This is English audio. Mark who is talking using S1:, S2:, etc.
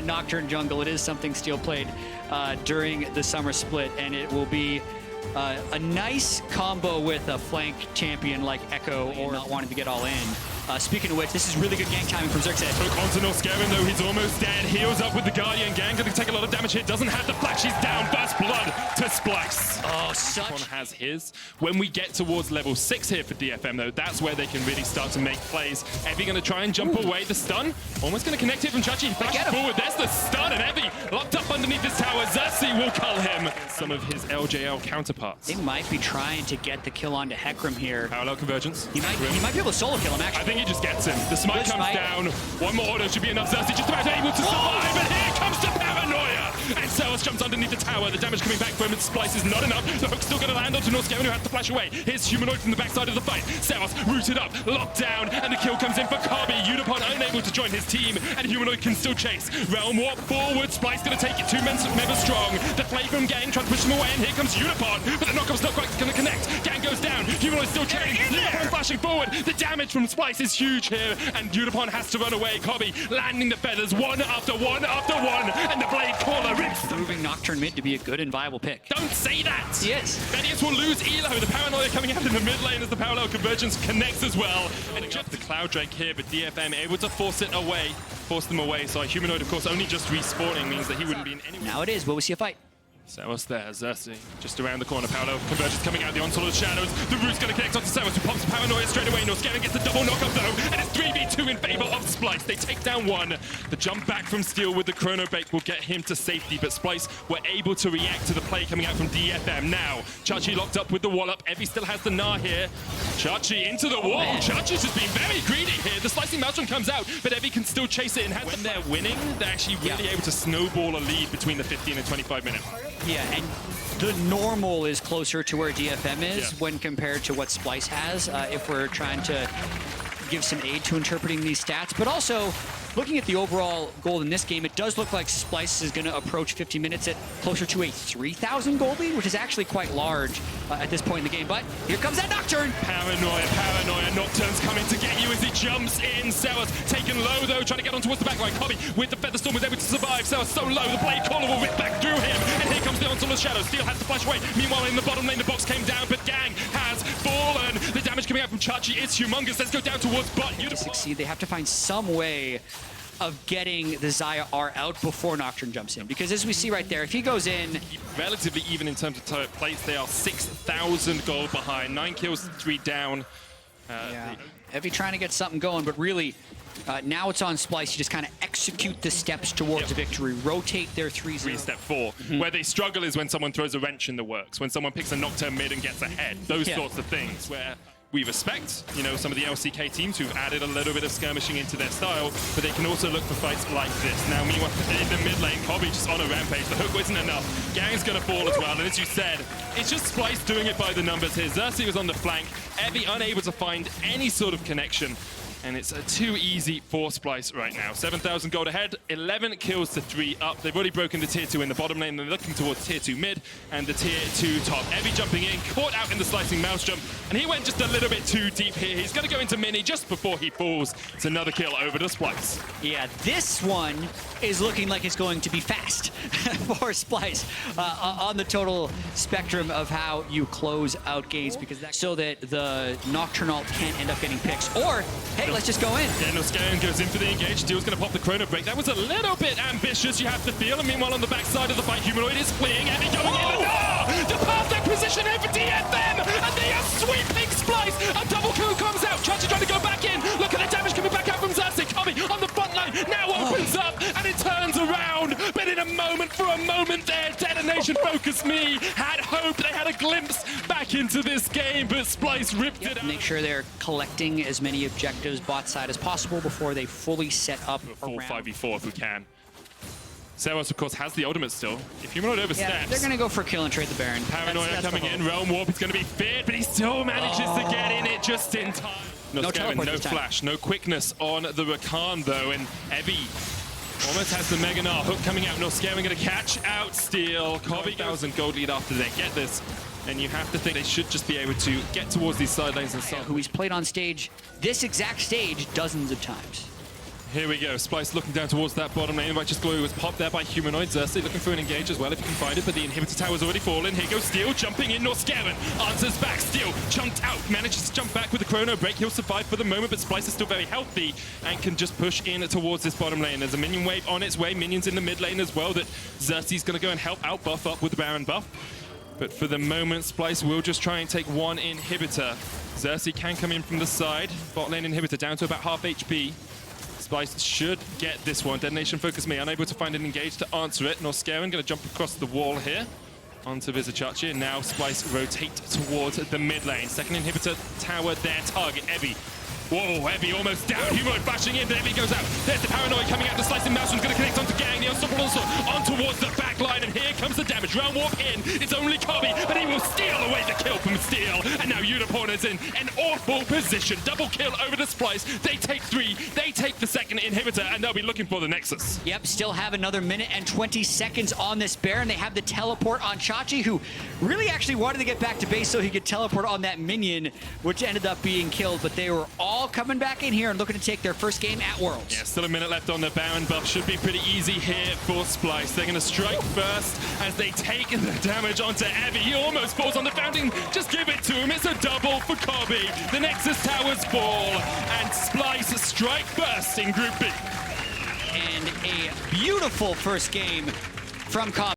S1: Nocturne jungle. It is something Steel played during the summer split, and it will be a nice combo with a flank champion like Echo or not wanting to get all in. Speaking of which, this is really good gank timing from Xerxes.
S2: Hook onto Norscarin though, he's almost dead. Heals up with the Guardian gang, gonna take a lot of damage here. Doesn't have the flash, he's down. First blood to Splyce.
S1: Oh, such.
S2: One has his. When we get towards level 6 here for DFM though, that's where they can really start to make plays. Evie gonna try and jump away. The stun, almost gonna connect here from Chachi. He flashes forward, there's the stun, and Evie locked up underneath this tower. Xerxes will cull him. Some of his LJL counterparts.
S1: They might be trying to get the kill onto Hecarim here.
S2: Parallel convergence.
S1: He might be able to solo kill him, actually.
S2: I think he just gets him. The smite comes down. One more auto should be enough. Xerxes just about able to survive, and here comes the paranoia! And Ceros jumps underneath the tower. The damage coming back from him. Splyce is not enough. The hook's still going to land onto Norscarin, who has to flash away. Here's Humanoid from the backside of the fight. Ceros rooted up, locked down, and the kill comes in for Kabi. Unipon unable to join his team, and Humanoid can still chase. Realm Warp forward. Splyce going to take it 2 members strong. The play from Gang trying to push them away, and here comes Unipon, but the knockup's not quite going to connect. Gang goes down. Humanoid still trailing. Unipon flashing forward. The damage from Splyce is huge here, and Unipon has to run away. Kabi landing the feathers one after one after one, and the Blade Caller rips them.
S1: Proving Nocturne mid to be a good and viable pick.
S2: Don't say that!
S1: Yes.
S2: Vedius will lose Elo. The paranoia coming out in the mid lane as the parallel convergence connects as well. And just the Cloud Drake here, but DFM able to force them away. So Humanoid, of course, only just respawning means that he wouldn't be in any.
S1: Now it is. Will we see a fight?
S2: Ceros there, Xerxes just around the corner. Parallel convergence coming out, the onslaught of shadows. The root's going to connect onto Ceros, who pops paranoia straight away. Norscarin gets the double knockup though, and it's 3v2 in favor of Splyce. They take down one. The jump back from Steel with the chrono bait will get him to safety, but Splyce were able to react to the play coming out from DFM. Now, Chachi locked up with the wallop. Evie still has the Gnar here. Chachi into the wall. Chachi's just been very greedy here. The slicing maelstrom comes out, but Evie can still chase it. And when they're winning, they're actually really able to snowball a lead between the 15 and 25 minute.
S1: Yeah, and the normal is closer to where DFM is when compared to what Splyce has, if we're trying to give some aid to interpreting these stats. But also, looking at the overall goal in this game, it does look like Splyce is going to approach 50 minutes at closer to a 3,000 gold lead, which is actually quite large at this point in the game. But here comes that Nocturne.
S2: Paranoia. Nocturne's coming to get you as he jumps in. Ceros taken low, though, trying to get on towards the back line. Kabi with the Featherstorm was able to survive. Ceros so low, the Blade Caller will rip back through him. And here comes the onslaught of shadows. Steel has to flash away. Meanwhile, in the bottom lane, the box came down, but Gang has fallen. The damage coming out from Chachi is humongous. Let's go down towards bot.
S1: To succeed, they have to find some way of getting the Xayah R out before Nocturne jumps in. Because as we see right there, if he goes in...
S2: Relatively even in terms of plates, they are 6,000 gold behind. 9 kills, 3 down.
S1: Evie trying to get something going, but really, now it's on Splyce to just kind of execute the steps towards victory, rotate their 3-0.
S2: Step 4. Where they struggle is when someone throws a wrench in the works, when someone picks a Nocturne mid and gets ahead. Those sorts of things where we respect, you know, some of the LCK teams who've added a little bit of skirmishing into their style, but they can also look for fights like this. Now, meanwhile, in the mid lane, Kabi just on a rampage. The hook isn't enough. Gang's going to fall as well, and as you said, it's just Splyce doing it by the numbers here. Xerxes was on the flank, Evie unable to find any sort of connection. And it's too easy for Splyce right now. 7,000 gold ahead, 11 kills to 3 up. They've already broken the tier 2 in the bottom lane. They're looking towards tier 2 mid and the tier 2 top. Evie jumping in, caught out in the slicing maelstrom, and he went just a little bit too deep here. He's going to go into mini just before he falls. It's another kill over to Splyce.
S1: Yeah, this one is looking like it's going to be fast for Splyce on the total spectrum of how you close out games, because that's so that the Nocturnal can't end up getting picks. Or, hey, let's just go in.
S2: Yeah, Norscarin goes in for the engage. Steel's going to pop the chrono break. That was a little bit ambitious, you have to feel. And meanwhile, on the backside of the fight, Humanoid is fleeing. Evie going in. The perfect position here for DFM. And they are sweeping Splyce. A double kill comes out. Chachi trying to go back in. Look at the damage coming back out from Xerxes. Kabi on the front line. Now opens up and it turns around. But in a moment, for a moment there, Detonation FocusMe had hope. They had a glimpse back into this game, but Splyce ripped it out.
S1: Make sure they're collecting as many objectives bot side as possible before they fully set up
S2: a full 5v4 if we can. Ceros, of course, has the ultimate still. If Humanoid oversteps...
S1: Yeah, they're going to go for kill and trade the Baron.
S2: Paranoia coming in. Realm Warp is going to be feared, but he still manages to get in it just in time. No flash, no quickness on the Rakan, though, and Evie almost has the Mega Gnar. Hook coming out. Norscarin going to catch out Steel. Kabi 1,000 gold lead after they get this. And you have to think they should just be able to get towards these side lanes and start.
S1: Who he's played on stage, this exact stage, dozens of times.
S2: Here we go. Splyce looking down towards that bottom lane. Righteous Glory was popped there by Humanoid. Xerxes looking for an engage as well if he can find it, but the inhibitor tower's already fallen. Here goes Steel jumping in. Norscaven answers back. Steel chunked out. Manages to jump back with the chrono break. He'll survive for the moment, but Splyce is still very healthy and can just push in towards this bottom lane. There's a minion wave on its way. Minions in the mid lane as well that Xerxes going to go and help out buff up with the Baron buff. But for the moment, Splyce will just try and take one inhibitor. Xerxes can come in from the side. Bot lane inhibitor down to about half HP. Splyce should get this one. DetonatioN FocusMe unable to find an engage to answer it. Norscaven going to jump across the wall here onto Vizicachi, and now Splyce rotate towards the mid lane. Second inhibitor tower there, target Evie. Whoa, Evie almost down. Humanoid bashing in, but Evie goes out. There's the Paranoid coming out. The Slicing Maelstrom's going to connect onto Gang. The Unstoppable also on towards the back line, and here comes the damage. Round warp in. It's only Kobe, but he will steal away the kill from Steel. And now Unicorn is in an awful position. Double kill over to Splyce. They take 3. They take the second inhibitor, and they'll be looking for the Nexus.
S1: Yep, still have another minute and 20 seconds on this Baron. They have the teleport on Chachi, who really actually wanted to get back to base so he could teleport on that minion, which ended up being killed. But they were all coming back in here and looking to take their first game at Worlds.
S2: Yeah, still a minute left on the Baron buff. Should be pretty easy here for Splyce. They're going to strike first as they take the damage onto Evie. He almost falls on the fountain. Just give it to him. It's a double for Kobe. The Nexus towers fall, and Splyce strike first in Group B.
S1: And a beautiful first game from Kobe.